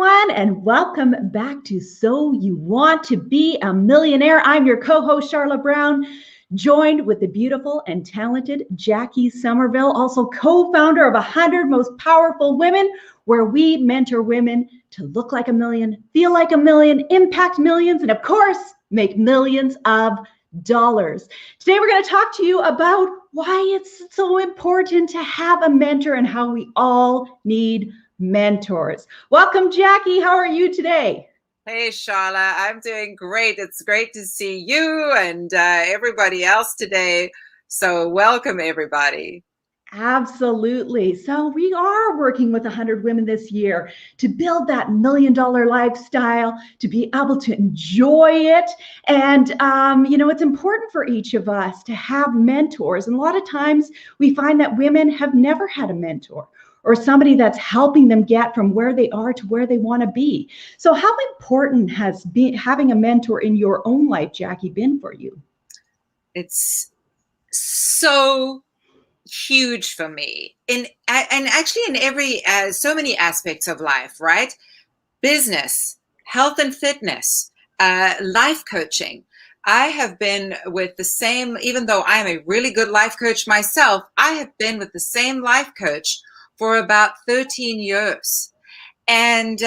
everyone, and welcome back to So You Want to Be a Millionaire. I'm your co-host, Sharla Brown, joined with the beautiful and talented Jackie Somerville, also co-founder of 100 Most Powerful Women, where we mentor women to look like a million, feel like a million, impact millions, and of course, make millions of dollars. Today, we're going to talk to you about why it's so important to have a mentor and how we all need mentors. Welcome, Jackie. How are you today? Hey, Sharla. I'm doing great. It's great to see you and everybody else today. So welcome, everybody. Absolutely. So we are working with 100 women this year to build that $1 million lifestyle, to be able to enjoy it. And, it's important for each of us to have mentors. And a lot of times we find that women have never had a mentor or somebody that's helping them get from where they are to where they want to be. So how important has having a mentor in your own life, Jackie, been for you? It's so huge for me and actually in every so many aspects of life, right? Business, health and fitness, life coaching. I have been with the same, even though I'm a really good life coach myself, I have been with the same life coach for about 13 years. And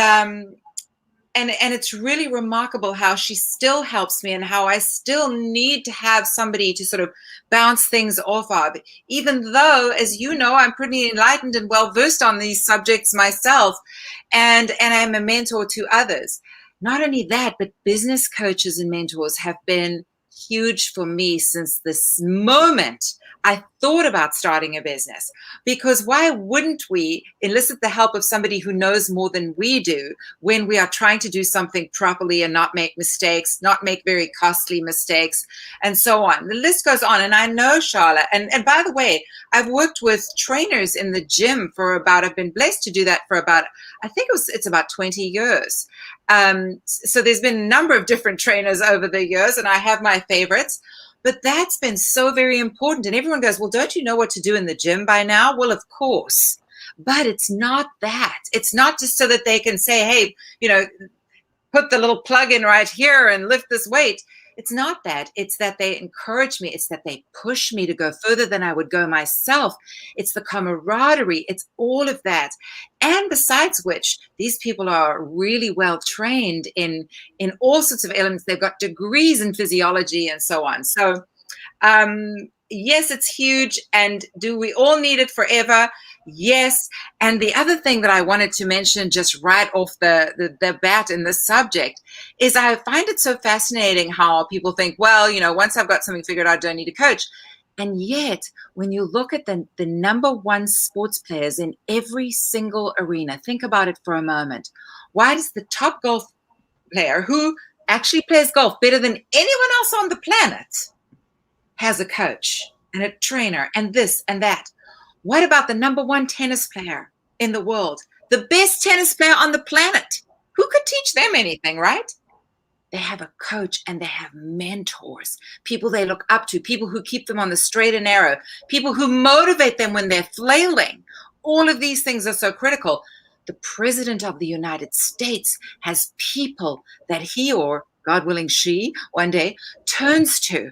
it's really remarkable how she still helps me and how I still need to have somebody to sort of bounce things off of, even though, as you know, I'm pretty enlightened and well-versed on these subjects myself, and I'm a mentor to others. Not only that, but business coaches and mentors have been huge for me since this moment I thought about starting a business, because why wouldn't we elicit the help of somebody who knows more than we do when we are trying to do something properly and not make mistakes, not make very costly mistakes, and so on. The list goes on. And I know, Sharla, and by the way, I've worked with trainers in the gym I've been blessed to do that for about, I think it's about 20 years. So there's been a number of different trainers over the years, and I have my favorites. But that's been so very important. And everyone goes, well, don't you know what to do in the gym by now? Well, of course. But it's not that. It's not just so that they can say, hey, put the little plug in right here and lift this weight. It's not that. It's that they encourage me. It's that they push me to go further than I would go myself. It's the camaraderie. It's all of that. And besides which, these people are really well trained in all sorts of elements. They've got degrees in physiology and so on. So yes, it's huge. And do we all need it forever? Yes. And the other thing that I wanted to mention just right off the bat in this subject is I find it so fascinating how people think, well, once I've got something figured out, I don't need a coach. And yet, when you look at the number one sports players in every single arena, think about it for a moment. Why does the top golf player, who actually plays golf better than anyone else on the planet, has a coach and a trainer and this and that? What about the number one tennis player in the world? The best tennis player on the planet. Who could teach them anything, right? They have a coach and they have mentors, people they look up to, people who keep them on the straight and narrow, people who motivate them when they're flailing. All of these things are so critical. The President of the United States has people that he, or God willing she, one day turns to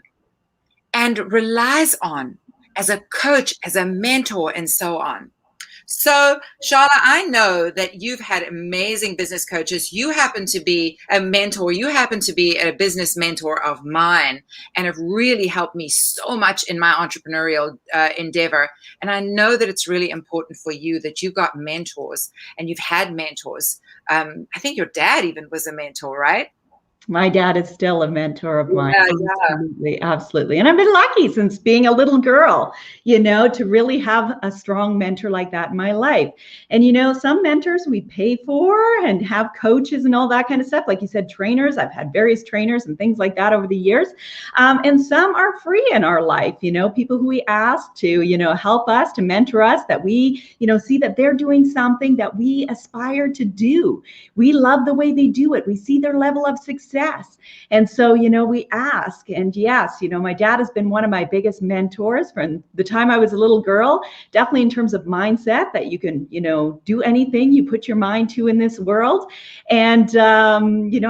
and relies on as a coach, as a mentor, and so on. So, Sharla, I know that you've had amazing business coaches. You happen to be a mentor. You happen to be a business mentor of mine and have really helped me so much in my entrepreneurial endeavor. And I know that it's really important for you that you've got mentors and you've had mentors. I think your dad even was a mentor, right? My dad is still a mentor of mine. Yeah. Absolutely. And I've been lucky since being a little girl, to really have a strong mentor like that in my life. And, some mentors we pay for and have coaches and all that kind of stuff. Like you said, trainers. I've had various trainers and things like that over the years. And some are free in our life, people who we ask to, help us, to mentor us, that we, see that they're doing something that we aspire to do. We love the way they do it. We see their level of success. success. And so, we ask, and yes, my dad has been one of my biggest mentors from the time I was a little girl, definitely in terms of mindset, that you can, do anything you put your mind to in this world. And,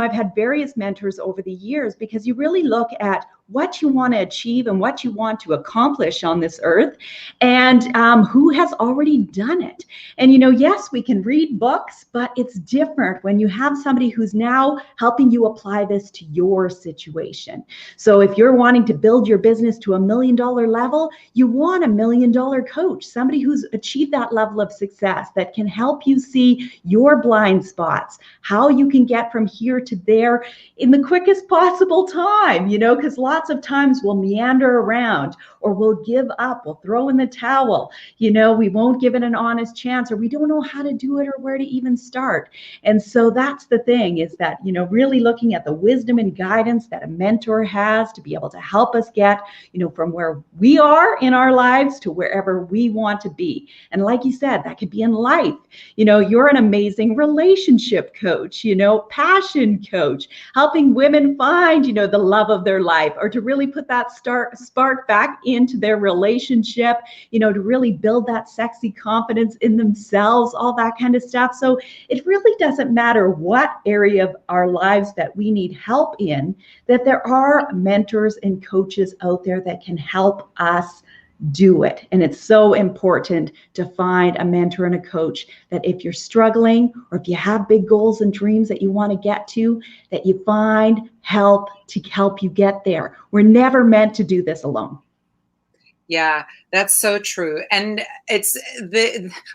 I've had various mentors over the years, because you really look at what you want to achieve and what you want to accomplish on this earth, and who has already done it. And, yes, we can read books, but it's different when you have somebody who's now helping you apply this to your situation. So if you're wanting to build your business to $1 million level, you want $1 million coach, somebody who's achieved that level of success, that can help you see your blind spots, how you can get from here to there in the quickest possible time, because lots of times we'll meander around, or we'll give up, we'll throw in the towel, we won't give it an honest chance, or we don't know how to do it or where to even start. And so that's the thing, is that, really looking at the wisdom and guidance that a mentor has to be able to help us get, from where we are in our lives to wherever we want to be. And like you said, that could be in life. You're an amazing relationship coach, passion coach, helping women find, the love of their life, or to really put that spark back into their relationship, to really build that sexy confidence in themselves, all that kind of stuff. So it really doesn't matter what area of our lives that we need help in, that there are mentors and coaches out there that can help us do it. And it's so important to find a mentor and a coach, that if you're struggling, or if you have big goals and dreams that you want to get to, that you find help to help you get there. We're never meant to do this alone. Yeah, that's so true. And it's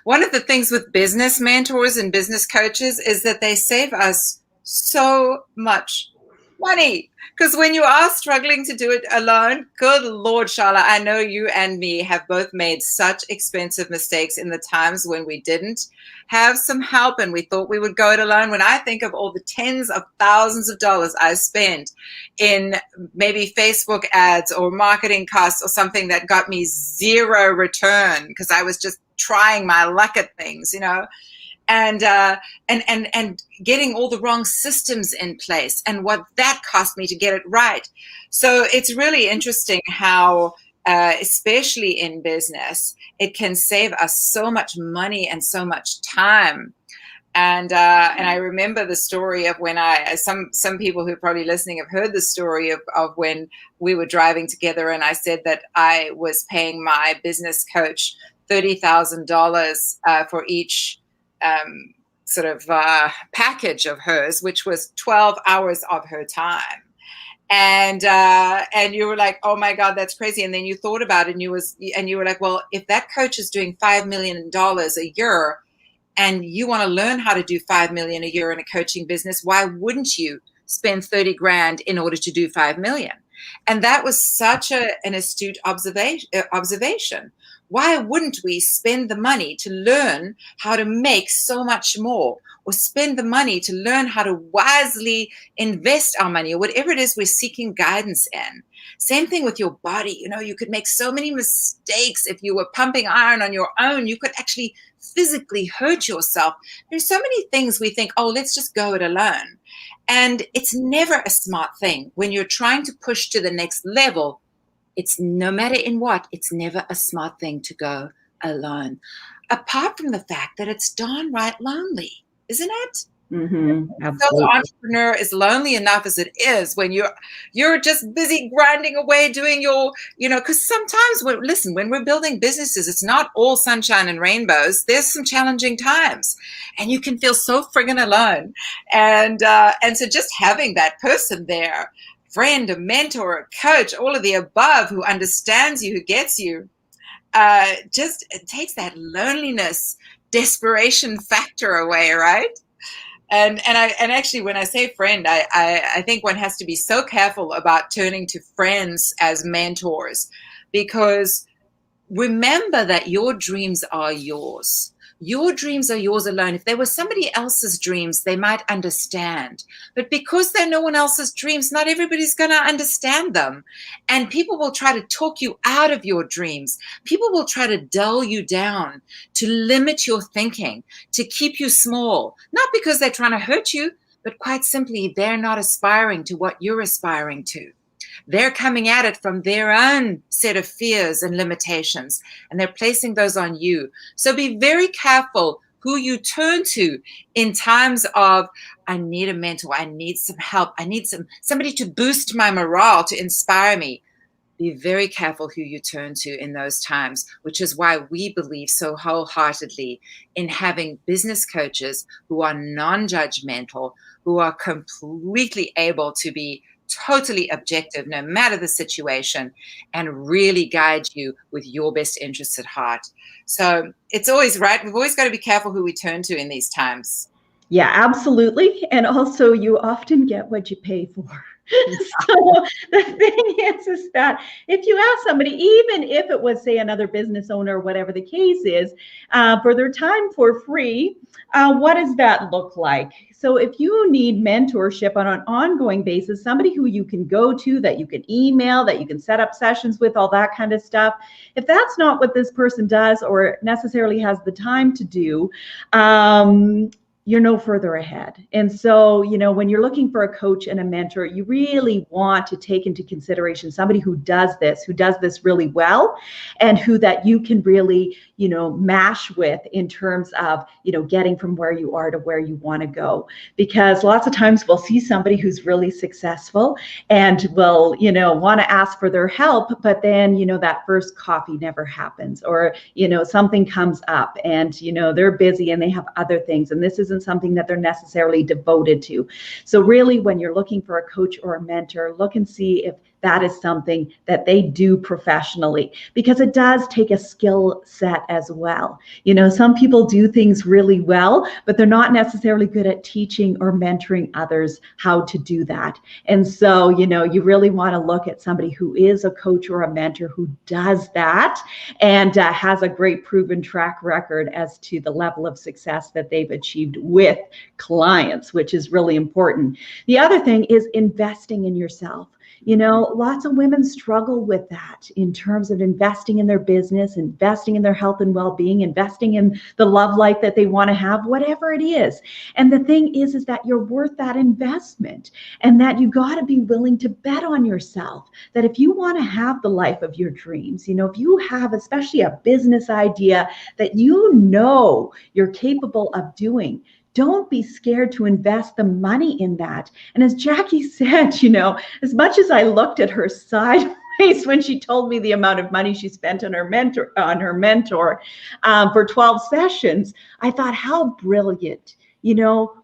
one of the things with business mentors and business coaches is that they save us so much money. Because when you are struggling to do it alone, good Lord, Sharla, I know you and me have both made such expensive mistakes in the times when we didn't have some help and we thought we would go it alone. When I think of all the tens of thousands of dollars I spent in maybe Facebook ads or marketing costs or something that got me zero return because I was just trying my luck at things, and getting all the wrong systems in place, and what that cost me to get it right. So it's really interesting how, especially in business, it can save us so much money and so much time. And I remember the story of when some people who are probably listening have heard the story of when we were driving together, and I said that I was paying my business coach $30,000 for each package of hers, which was 12 hours of her time. And you were like, oh my God, that's crazy. And then you thought about it, and you were like, well, if that coach is doing $5 million a year, and you want to learn how to do $5 million a year in a coaching business, why wouldn't you spend 30 grand in order to do 5 million? And that was such an astute observation. Why wouldn't we spend the money to learn how to make so much more, or spend the money to learn how to wisely invest our money, or whatever it is we're seeking guidance in? Same thing with your body. You could make so many mistakes. If you were pumping iron on your own, you could actually physically hurt yourself. There's so many things we think, oh, let's just go it alone. And it's never a smart thing when you're trying to push to the next level. It's no matter in what, it's never a smart thing to go alone. Apart from the fact that it's darn right lonely, isn't it? Mm-hmm. So the entrepreneur is lonely enough as it is when you're just busy grinding away doing your, because sometimes when we're building businesses, it's not all sunshine and rainbows. There's some challenging times, and you can feel so friggin' alone. And so just having that person there, friend, a mentor, a coach, all of the above, who understands you, who gets you, just it takes that loneliness, desperation factor away, right? And actually, when I say friend, I think one has to be so careful about turning to friends as mentors, because remember that your dreams are yours. Your dreams are yours alone. If they were somebody else's dreams, they might understand. But because they're no one else's dreams, not everybody's going to understand them. And people will try to talk you out of your dreams. People will try to dull you down, to limit your thinking, to keep you small. Not because they're trying to hurt you, but quite simply, they're not aspiring to what you're aspiring to. They're coming at it from their own set of fears and limitations, and they're placing those on you. So be very careful who you turn to in times of, I need a mentor, I need some help, I need somebody to boost my morale, to inspire me. Be very careful who you turn to in those times, which is why we believe so wholeheartedly in having business coaches who are non-judgmental, who are completely able to be totally objective no matter the situation, and really guide you with your best interests at heart. So it's always right. We've always got to be careful who we turn to in these times. Yeah, absolutely. And also, you often get what you pay for. So the thing is that if you ask somebody, even if it was, say, another business owner or whatever the case is, for their time for free, what does that look like? So if you need mentorship on an ongoing basis, somebody who you can go to, that you can email, that you can set up sessions with, all that kind of stuff, if that's not what this person does or necessarily has the time to do, you're no further ahead. And so, when you're looking for a coach and a mentor, you really want to take into consideration somebody who does this really well, and who that you can really, mash with in terms of, getting from where you are to where you want to go. Because lots of times we'll see somebody who's really successful and will, want to ask for their help, but then, that first coffee never happens, or, something comes up and, they're busy and they have other things, and this isn't something that they're necessarily devoted to. So really, when you're looking for a coach or a mentor, look and see if that is something that they do professionally, because it does take a skill set as well. Some people do things really well, but they're not necessarily good at teaching or mentoring others how to do that. And so, you really want to look at somebody who is a coach or a mentor who does that and has a great proven track record as to the level of success that they've achieved with clients, which is really important. The other thing is investing in yourself. Lots of women struggle with that in terms of investing in their business, investing in their health and well-being, investing in the love life that they want to have, whatever it is. And the thing is that you're worth that investment, and that you got to be willing to bet on yourself, that if you want to have the life of your dreams, if you have especially a business idea that you're capable of doing, don't be scared to invest the money in that. And as Jackie said, as much as I looked at her sideways when she told me the amount of money she spent on her mentor for 12 sessions, I thought, how brilliant.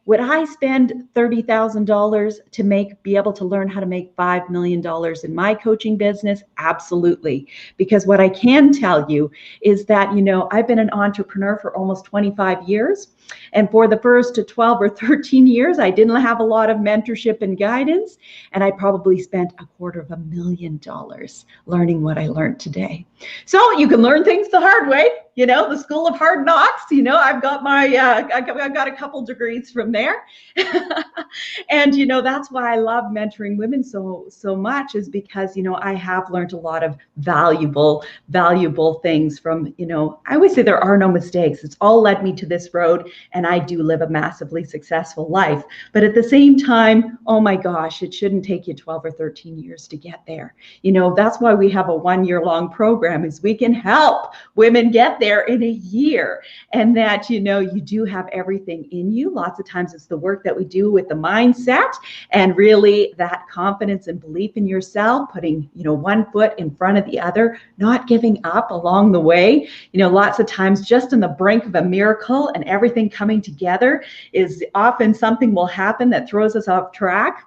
Would I spend $30,000 to be able to learn how to make $5 million in my coaching business? Absolutely. Because what I can tell you is that, I've been an entrepreneur for almost 25 years. And for the first 12 or 13 years, I didn't have a lot of mentorship and guidance. And I probably spent $250,000 learning what I learned today. So you can learn things the hard way, the school of hard knocks. I've got I've got a couple degrees from there. And, that's why I love mentoring women so much, is because, I have learned a lot of valuable things from, I always say there are no mistakes. It's all led me to this road, and I do live a massively successful life. But at the same time, oh my gosh, it shouldn't take you 12 or 13 years to get there. That's why we have a 1-year-long program, is we can help women get there in a year. And that, you do have everything in you. Lots of times it's the work that we do with the mindset, and really that confidence and belief in yourself, putting, one foot in front of the other, not giving up along the way. Lots of times just on the brink of a miracle and everything coming together is often something will happen that throws us off track.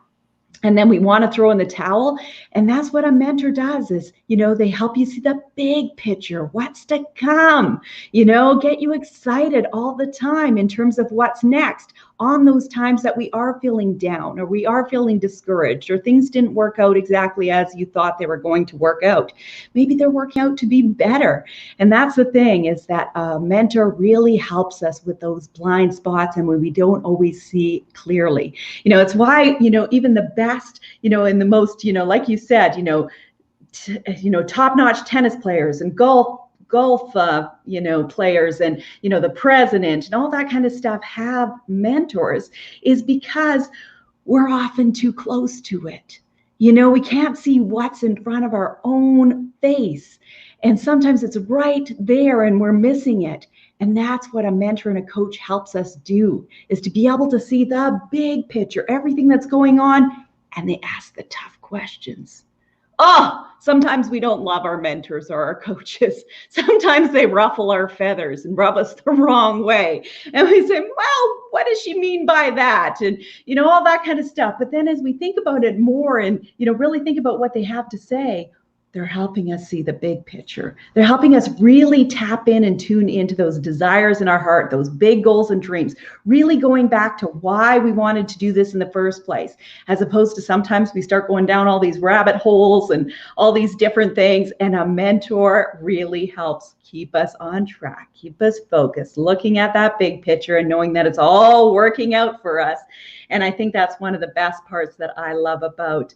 And then we want to throw in the towel. And that's what a mentor does, is, they help you see the big picture, what's to come, get you excited all the time in terms of what's next, on those times that we are feeling down, or we are feeling discouraged, or things didn't work out exactly as you thought they were going to work out. Maybe they're working out to be better. And that's the thing, is that a mentor really helps us with those blind spots and when we don't always see clearly. It's why, even the best, and the most, like you said, top-notch tennis players and golf golf, players and, the president and all that kind of stuff have mentors is because we're often too close to it. We can't see what's in front of our own face. And sometimes it's right there and we're missing it. And that's what a mentor and a coach helps us do, is to be able to see the big picture, everything that's going on, and they ask the tough questions. Oh, sometimes we don't love our mentors or our coaches. Sometimes they ruffle our feathers and rub us the wrong way. And we say, well, what does she mean by that? And, all that kind of stuff. But then as we think about it more and, really think about what they have to say, they're helping us see the big picture. They're helping us really tap in and tune into those desires in our heart, those big goals and dreams, really going back to why we wanted to do this in the first place, as opposed to sometimes we start going down all these rabbit holes and all these different things. And a mentor really helps keep us on track, keep us focused, looking at that big picture and knowing that it's all working out for us. And I think that's one of the best parts that I love about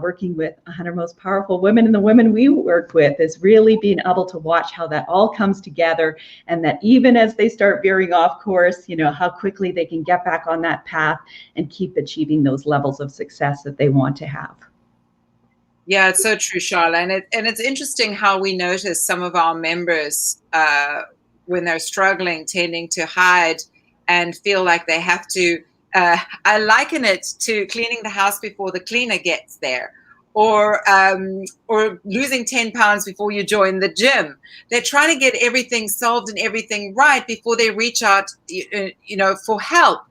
working with 100 Most Powerful Women and the women we work with, is really being able to watch how that all comes together, and that even as they start veering off course, how quickly they can get back on that path and keep achieving those levels of success that they want to have. Yeah, it's so true, Sharla. And it's interesting how we notice some of our members, when they're struggling, tending to hide and feel like they have to. I liken it to cleaning the house before the cleaner gets there, or losing 10 pounds before you join the gym. They're trying to get everything solved and everything right before they reach out, for help.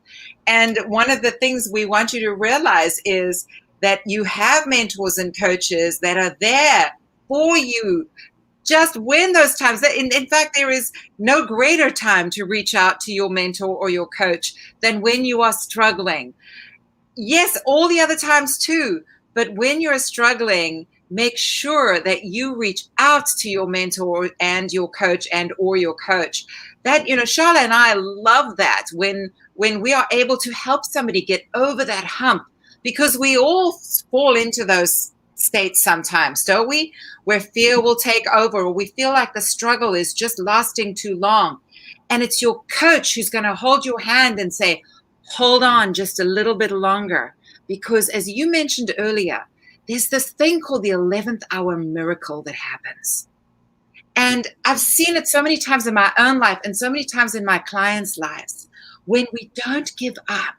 And one of the things we want you to realize is that you have mentors and coaches that are there for you just when those times. In fact, there is no greater time to reach out to your mentor or your coach than when you are struggling. Yes, all the other times too, but when you're struggling, make sure that you reach out to your mentor and your coach or your coach. That, Sharla and I love that when we are able to help somebody get over that hump, because we all fall into those states sometimes, don't we? Where fear will take over, or we feel like the struggle is just lasting too long. And it's your coach who's going to hold your hand and say, hold on just a little bit longer. Because as you mentioned earlier, there's this thing called the 11th hour miracle that happens. And I've seen it so many times in my own life and so many times in my clients' lives. When we don't give up,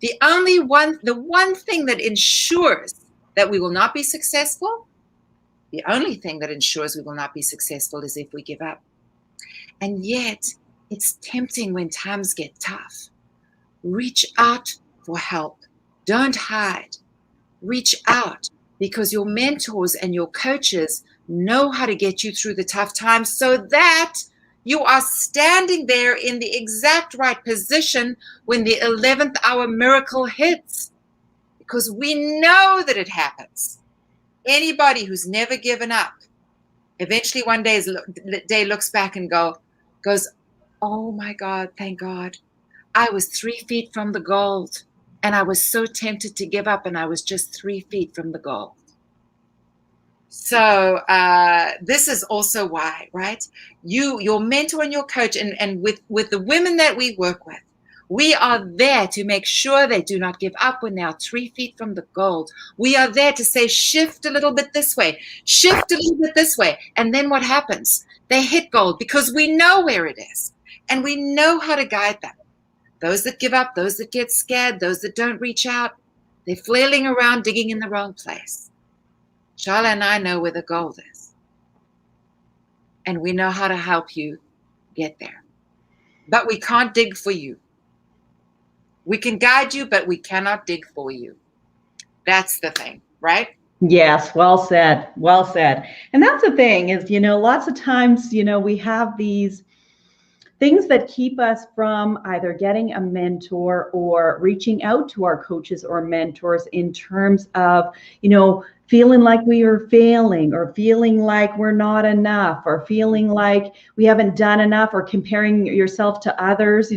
the one thing that ensures that we will not be successful, the only thing that ensures we will not be successful is if we give up. And yet, it's tempting when times get tough. Reach out for help. Don't hide. Reach out, because your mentors and your coaches know how to get you through the tough times, so that you are standing there in the exact right position when the 11th hour miracle hits. Because we know that it happens. Anybody who's never given up, eventually one day looks back and goes, oh my God, thank God. I was 3 feet from the gold, and I was so tempted to give up, and I was just 3 feet from the gold. So this is also why, right? Your mentor and your coach, and with the women that we work with, we are there to make sure they do not give up when they are 3 feet from the gold. We are there to say, shift a little bit this way, shift a little bit this way. And then what happens? They hit gold, because we know where it is and we know how to guide them. Those that give up, those that get scared, those that don't reach out, they're flailing around digging in the wrong place. Sharla and I know where the gold is. And we know how to help you get there. But we can't dig for you. We can guide you, but we cannot dig for you. That's the thing, right? Yes, well said. Well said. And that's the thing is, lots of times, we have these things that keep us from either getting a mentor or reaching out to our coaches or mentors in terms of, feeling like we are failing, or feeling like we're not enough, or feeling like we haven't done enough, or comparing yourself to others,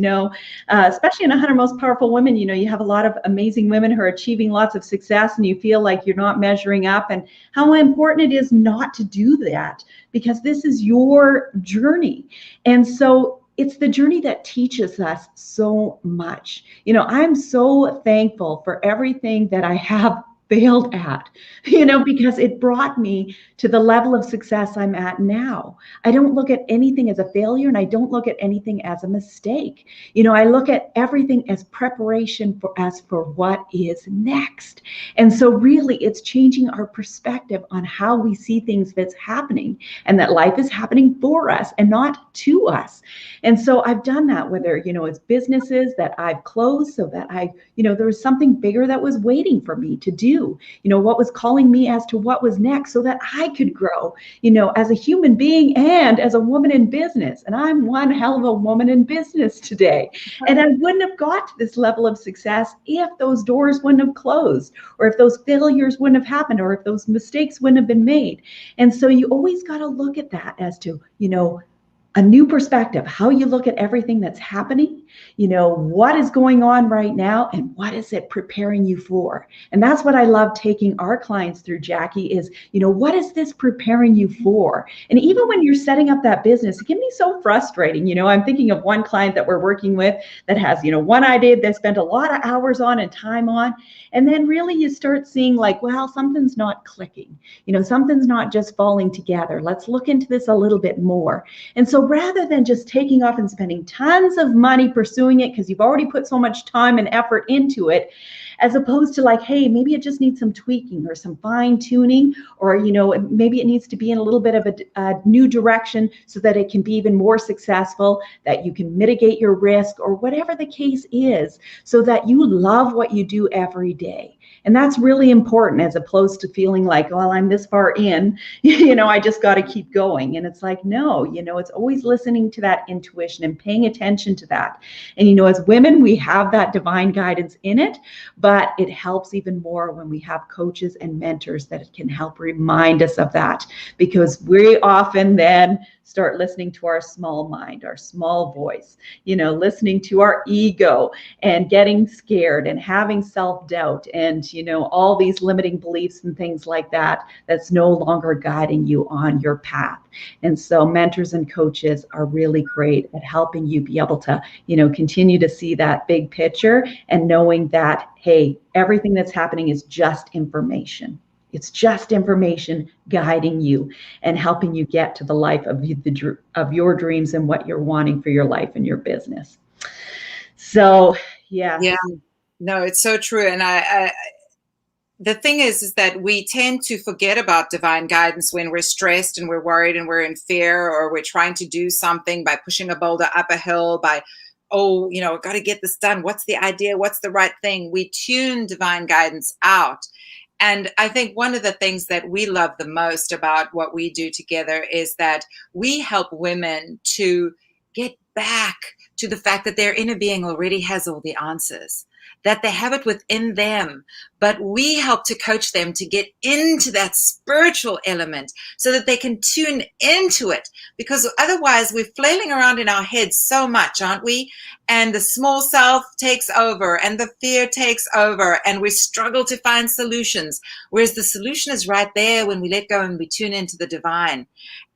especially in 100 Most Powerful Women, you have a lot of amazing women who are achieving lots of success, and you feel like you're not measuring up, and how important it is not to do that, because this is your journey. And so it's the journey that teaches us so much. I'm so thankful for everything that I have failed at, because it brought me to the level of success I'm at now. I don't look at anything as a failure, and I don't look at anything as a mistake. I look at everything as preparation for what is next. And so really it's changing our perspective on how we see things that's happening, and that life is happening for us and not to us. And so I've done that, whether, it's businesses that I've closed so that there was something bigger that was waiting for me to do, what was calling me as to what was next, so that I could grow, as a human being and as a woman in business. And I'm one hell of a woman in business today. And I wouldn't have got to this level of success if those doors wouldn't have closed, or if those failures wouldn't have happened, or if those mistakes wouldn't have been made. And so you always got to look at that as to, a new perspective, how you look at everything that's happening, what is going on right now, and what is it preparing you for? And that's what I love taking our clients through, Jackie, is, what is this preparing you for? And even when you're setting up that business, it can be so frustrating. I'm thinking of one client that we're working with that has, one idea they spent a lot of hours on and time on. And then really you start seeing like, well, something's not clicking, something's not just falling together. Let's look into this a little bit more. And so rather than just taking off and spending tons of money pursuing it because you've already put so much time and effort into it, as opposed to like, hey, maybe it just needs some tweaking or some fine tuning, or, maybe it needs to be in a little bit of a new direction so that it can be even more successful, that you can mitigate your risk, or whatever the case is, so that you love what you do every day. And that's really important, as opposed to feeling like, well, I'm this far in, I just got to keep going. And it's like, no, it's always listening to that intuition and paying attention to that. And, as women, we have that divine guidance in it, but it helps even more when we have coaches and mentors that can help remind us of that, because we often then start listening to our small mind, our small voice, listening to our ego, and getting scared and having self-doubt and, all these limiting beliefs and things like that, that's no longer guiding you on your path. And so mentors and coaches are really great at helping you be able to, continue to see that big picture, and knowing that, hey, everything that's happening is just information. It's just information guiding you and helping you get to the life of your dreams and what you're wanting for your life and your business. So, yeah. Yeah, no, it's so true. And the thing is that we tend to forget about divine guidance when we're stressed and we're worried and we're in fear, or we're trying to do something by pushing a boulder up a hill, by, got to get this done. What's the idea? What's the right thing? We tune divine guidance out. And I think one of the things that we love the most about what we do together is that we help women to get back to the fact that their inner being already has all the answers, that they have it within them, but we help to coach them to get into that spiritual element so that they can tune into it, because otherwise we're flailing around in our heads so much, aren't we? And the small self takes over and the fear takes over, and we struggle to find solutions, whereas the solution is right there when we let go and we tune into the divine.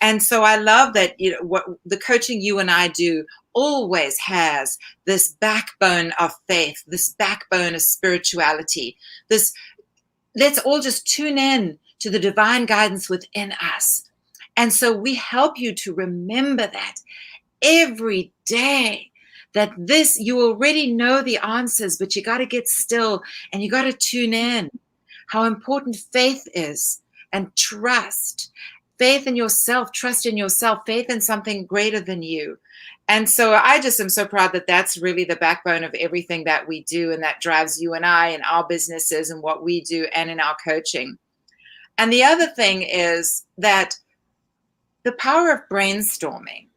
And so I love that what the coaching you and I do always has this backbone of faith, this backbone of spirituality, this, let's all just tune in to the divine guidance within us. And so we help you to remember that every day, that this, you already know the answers, but you got to get still and you got to tune in. How important faith is, and trust. Faith in yourself, trust in yourself, faith in something greater than you. And so I just am so proud that that's really the backbone of everything that we do, and that drives you and I in our businesses and what we do and in our coaching. And the other thing is that the power of brainstorming,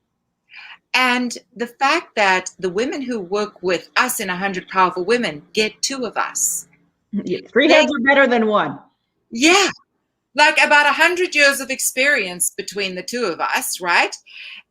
and the fact that the women who work with us in 100 Powerful Women get two of us. Three heads are better than one. Yeah. like about 100 years of experience between the two of us, right?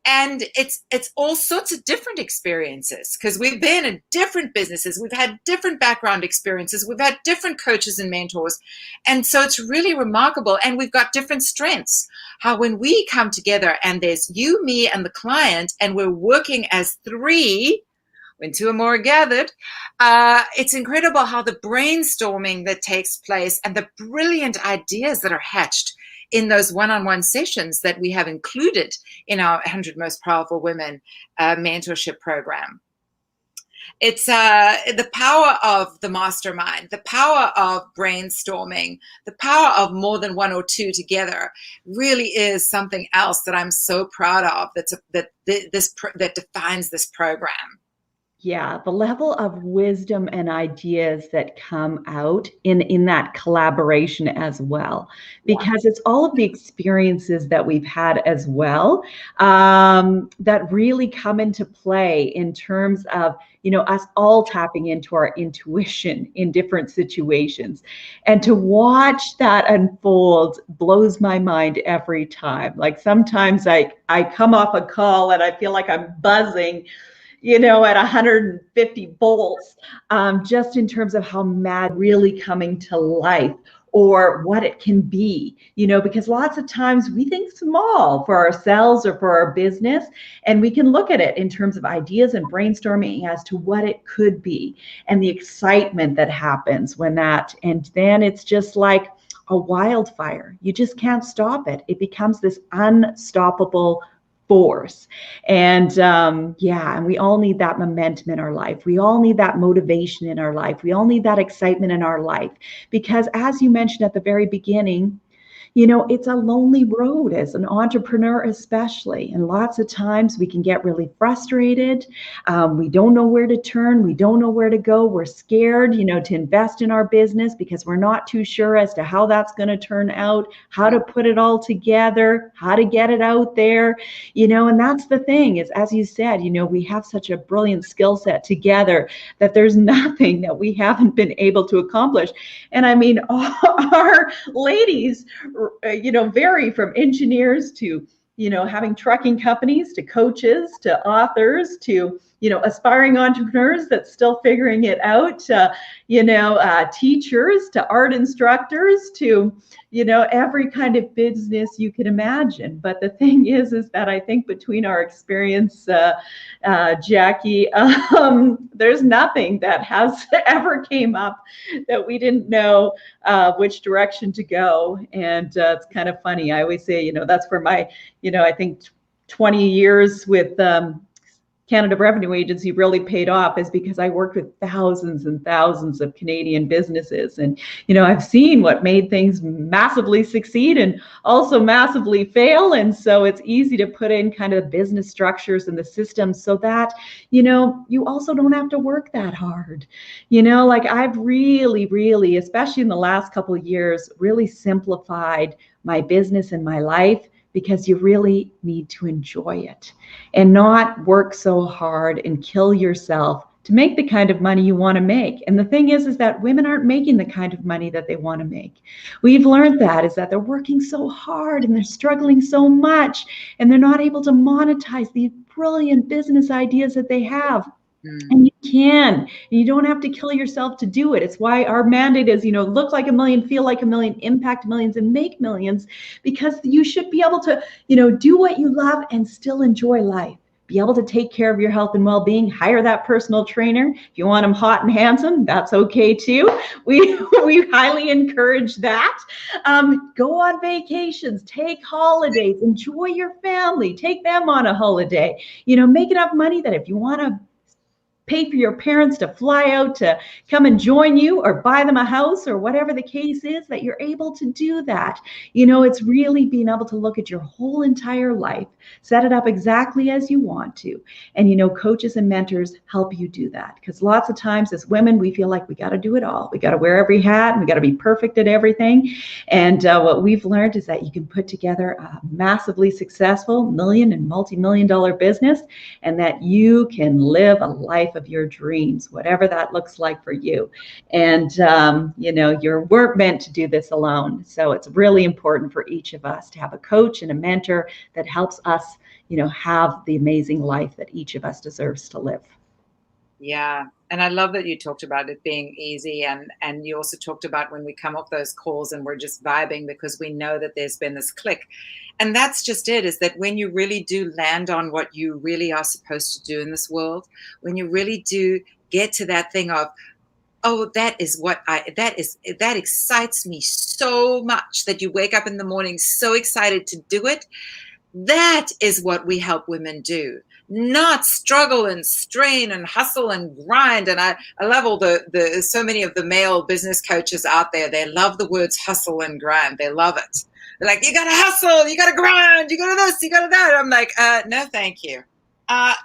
And it's all sorts of different experiences because we've been in different businesses, we've had different background experiences, we've had different coaches and mentors, and so it's really remarkable. And we've got different strengths. How when we come together and there's you, me, and the client, and we're working as three, when two or more are gathered, it's incredible how the brainstorming that takes place and the brilliant ideas that are hatched in those one-on-one sessions that we have included in our 100 Most Powerful Women mentorship program. It's the power of the mastermind, the power of brainstorming, the power of more than one or two together really is something else that I'm so proud of that defines this program. Yeah, the level of wisdom and ideas that come out in that collaboration as well, because it's all of the experiences that we've had as well that really come into play in terms of, us all tapping into our intuition in different situations. And to watch that unfold blows my mind every time. Like sometimes I come off a call and I feel like I'm buzzing, at 150 volts, just in terms of how mad really coming to life or what it can be, because lots of times we think small for ourselves or for our business, and we can look at it in terms of ideas and brainstorming as to what it could be and the excitement that happens when that, and then it's just like a wildfire. You just can't stop it. It becomes this unstoppable force. And and we all need that momentum in our life. We all need that motivation in our life. We all need that excitement in our life, because as you mentioned at the very beginning, it's a lonely road as an entrepreneur, especially. And lots of times we can get really frustrated. We don't know where to turn. We don't know where to go. We're scared, to invest in our business because we're not too sure as to how that's going to turn out, how to put it all together, how to get it out there, and that's the thing is, as you said, we have such a brilliant skill set together that there's nothing that we haven't been able to accomplish. And I mean, our ladies, vary from engineers to, having trucking companies, to coaches, to authors, to, aspiring entrepreneurs that's still figuring it out, to, teachers, to art instructors, to, every kind of business you can imagine. But the thing is that I think between our experience, Jackie, there's nothing that has ever came up that we didn't know which direction to go. And it's kind of funny. I always say, that's where my, I think 20 years with Canada Revenue Agency really paid off, is because I worked with thousands and thousands of Canadian businesses. And, I've seen what made things massively succeed and also massively fail. And so it's easy to put in kind of business structures and the systems so that, you also don't have to work that hard. Like I've really, especially in the last couple of years, really simplified my business and my life, because you really need to enjoy it and not work so hard and kill yourself to make the kind of money you want to make. And the thing is that women aren't making the kind of money that they want to make. We've learned that is that they're working so hard and they're struggling so much, and they're not able to monetize these brilliant business ideas that they have. And you can. You don't have to kill yourself to do it. It's why our mandate is, look like a million, feel like a million, impact millions, and make millions, because you should be able to, do what you love and still enjoy life. Be able to take care of your health and well-being. Hire that personal trainer. If you want them hot and handsome, that's okay too. We highly encourage that. Go on vacations, take holidays, enjoy your family, take them on a holiday. Make enough money that if you want to pay for your parents to fly out to come and join you, or buy them a house, or whatever the case is, that you're able to do that. It's really being able to look at your whole entire life, set it up exactly as you want to. And, coaches and mentors help you do that, because lots of times as women, we feel like we got to do it all. We got to wear every hat and we got to be perfect at everything. And what we've learned is that you can put together a massively successful million and multi-million dollar business, and that you can live a life of of your dreams, whatever that looks like for you. And, you weren't meant to do this alone. So it's really important for each of us to have a coach and a mentor that helps us, have the amazing life that each of us deserves to live. Yeah. And I love that you talked about it being easy. And you also talked about when we come off those calls and we're just vibing because we know that there's been this click. And that's just it, is that when you really do land on what you really are supposed to do in this world, when you really do get to that thing of, oh, that excites me so much, that you wake up in the morning so excited to do it. That is what we help women do, not struggle and strain and hustle and grind. And I love all the so many of the male business coaches out there. They love the words hustle and grind. They love it. They're like, you got to hustle, you got to grind, you got to this, you got to that. I'm like, no, thank you.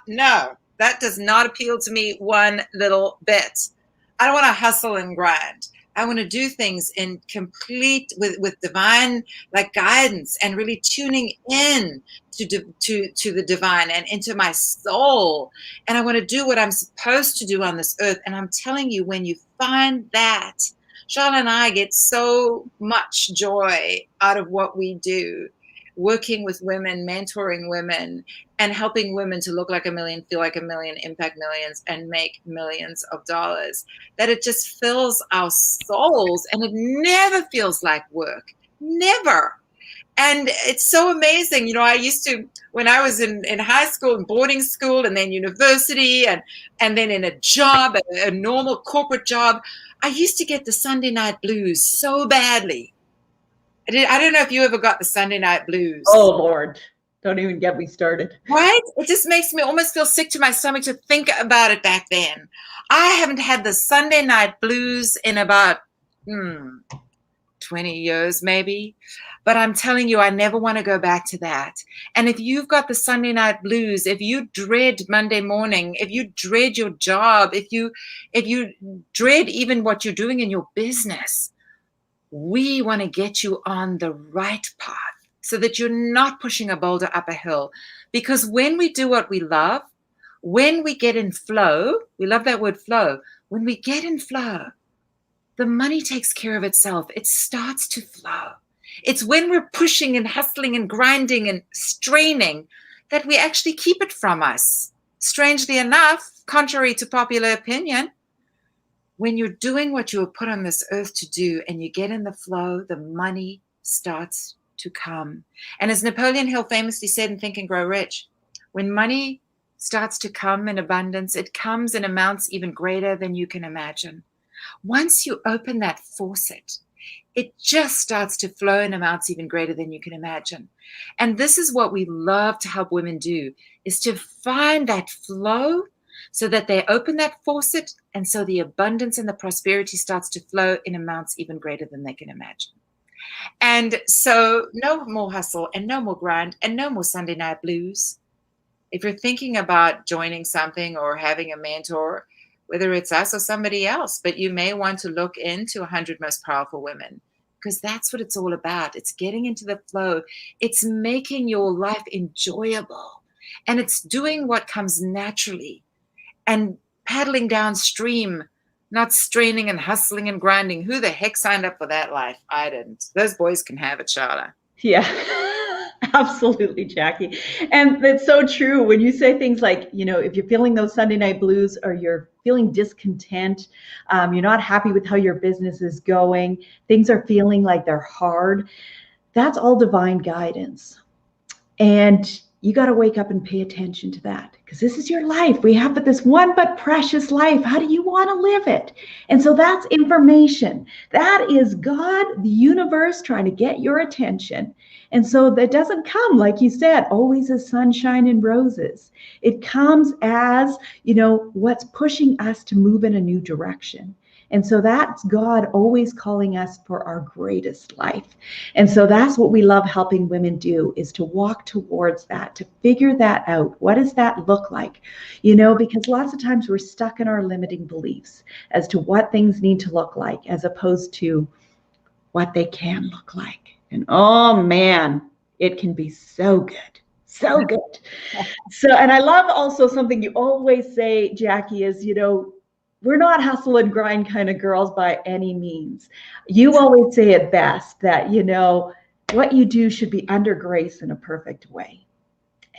No, that does not appeal to me one little bit. I don't want to hustle and grind. I want to do things in complete with divine guidance, and really tuning in to the divine and into my soul. And I want to do what I'm supposed to do on this earth. And I'm telling you, when you find that, Sharla and I get so much joy out of what we do, working with women, mentoring women, and helping women to look like a million, feel like a million, impact millions, and make millions of dollars, that it just fills our souls, and it never feels like work. Never. And it's so amazing. I used to, when I was in high school and boarding school and then university and then in a job, a normal corporate job, I used to get the Sunday night blues so badly. I don't know if you ever got the Sunday night blues. Oh, Lord. Don't even get me started. Right? It just makes me almost feel sick to my stomach to think about it back then. I haven't had the Sunday night blues in about 20 years maybe. But I'm telling you, I never want to go back to that. And if you've got the Sunday night blues, if you dread Monday morning, if you dread your job, if you dread even what you're doing in your business, we want to get you on the right path so that you're not pushing a boulder up a hill. Because when we do what we love, when we get in flow, we love that word flow. When we get in flow, the money takes care of itself. It starts to flow. It's when we're pushing and hustling and grinding and straining that we actually keep it from us. Strangely enough, contrary to popular opinion, when you're doing what you were put on this earth to do and you get in the flow, the money starts to come. And as Napoleon Hill famously said in Think and Grow Rich, when money starts to come in abundance, it comes in amounts even greater than you can imagine. Once you open that faucet, it just starts to flow in amounts even greater than you can imagine. And this is what we love to help women do, is to find that flow so that they open that faucet, and so the abundance and the prosperity starts to flow in amounts even greater than they can imagine. And so no more hustle and no more grind and no more Sunday night blues. If you're thinking about joining something or having a mentor, whether it's us or somebody else, but you may want to look into 100 Most Powerful Women, because that's what it's all about. It's getting into the flow. It's making your life enjoyable, and it's doing what comes naturally and paddling downstream, not straining and hustling and grinding. Who the heck signed up for that life? I didn't. Those boys can have it, Sharla. Yeah, absolutely, Jackie. And it's so true when you say things like, if you're feeling those Sunday night blues, or you're feeling discontent, you're not happy with how your business is going, things are feeling like they're hard, that's all divine guidance. And you got to wake up and pay attention to that, because this is your life. We have this one but precious life. How do you want to live it? And so that's information. That is God, the universe, trying to get your attention. And so that doesn't come, like you said, always as sunshine and roses. It comes as, what's pushing us to move in a new direction. And so that's God always calling us for our greatest life. And so that's what we love helping women do, is to walk towards that, to figure that out. What does that look like? Because lots of times we're stuck in our limiting beliefs as to what things need to look like, as opposed to what they can look like. And oh man, it can be so good. So good. So, and I love also something you always say, Jackie, is, we're not hustle and grind kind of girls by any means. You always say it best that, what you do should be under grace in a perfect way.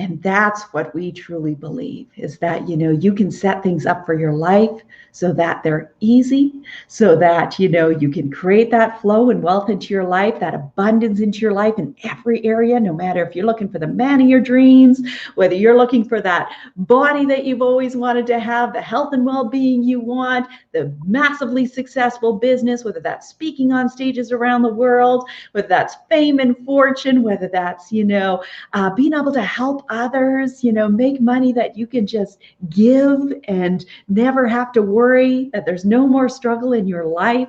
And that's what we truly believe, is that, you can set things up for your life so that they're easy, so that, you can create that flow and wealth into your life, that abundance into your life in every area, no matter if you're looking for the man of your dreams, whether you're looking for that body that you've always wanted to have, the health and well-being you want, the massively successful business, whether that's speaking on stages around the world, whether that's fame and fortune, whether that's, being able to help others, make money that you can just give and never have to worry that there's no more struggle in your life.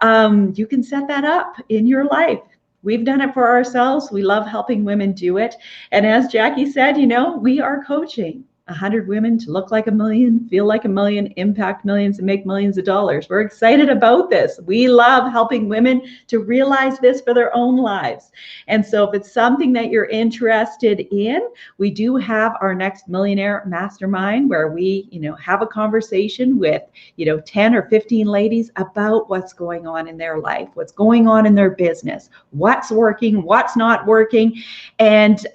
You can set that up in your life. We've done it for ourselves. We love helping women do it. And as Jackie said, we are coaching 100 women to look like a million, feel like a million, impact millions, and make millions of dollars. We're excited about this. We love helping women to realize this for their own lives. And so if it's something that you're interested in, we do have our next Millionaire Mastermind where we, have a conversation with, 10 or 15 ladies about what's going on in their life, what's going on in their business, what's working, what's not working. And,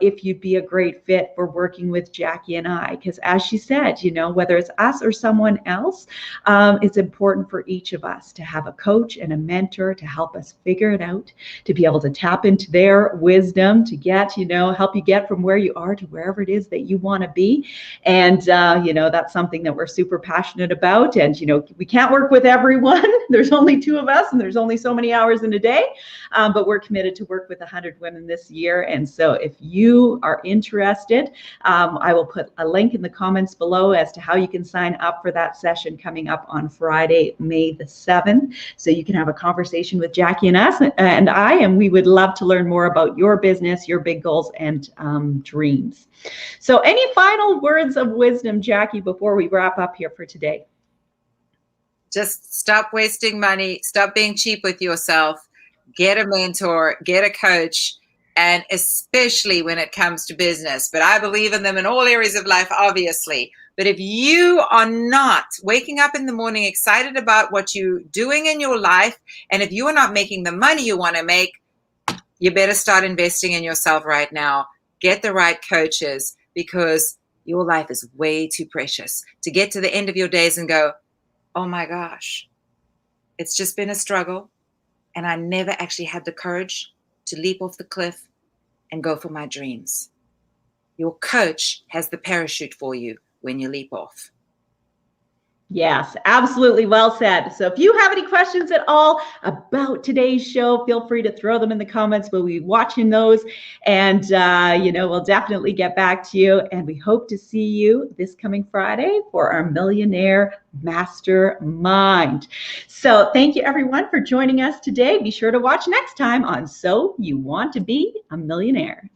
if you'd be a great fit for working with Jackie and I, because as she said, whether it's us or someone else, it's important for each of us to have a coach and a mentor to help us figure it out, to be able to tap into their wisdom, to get, help you get from where you are to wherever it is that you want to be. And, that's something that we're super passionate about. And, we can't work with everyone. There's only 2 of us and there's only so many hours in a day, but we're committed to work with 100 women this year. And so if you are interested, I will put a link in the comments below as to how you can sign up for that session coming up on Friday, May the 7th. So you can have a conversation with Jackie and us and I, and we would love to learn more about your business, your big goals and dreams. So any final words of wisdom, Jackie, before we wrap up here for today? Just stop wasting money. Stop being cheap with yourself. Get a mentor, get a coach. And especially when it comes to business, but I believe in them in all areas of life, obviously. But if you are not waking up in the morning excited about what you're doing in your life, and if you are not making the money you want to make, you better start investing in yourself right now. Get the right coaches, because your life is way too precious to get to the end of your days and go, oh my gosh, it's just been a struggle. And I never actually had the courage to leap off the cliff and go for my dreams. Your coach has the parachute for you when you leap off. Yes, absolutely. Well said. So if you have any questions at all about today's show, feel free to throw them in the comments. We'll be watching those and, we'll definitely get back to you. And we hope to see you this coming Friday for our Millionaire Mastermind. So thank you everyone for joining us today. Be sure to watch next time on So You Want to Be a Millionaire.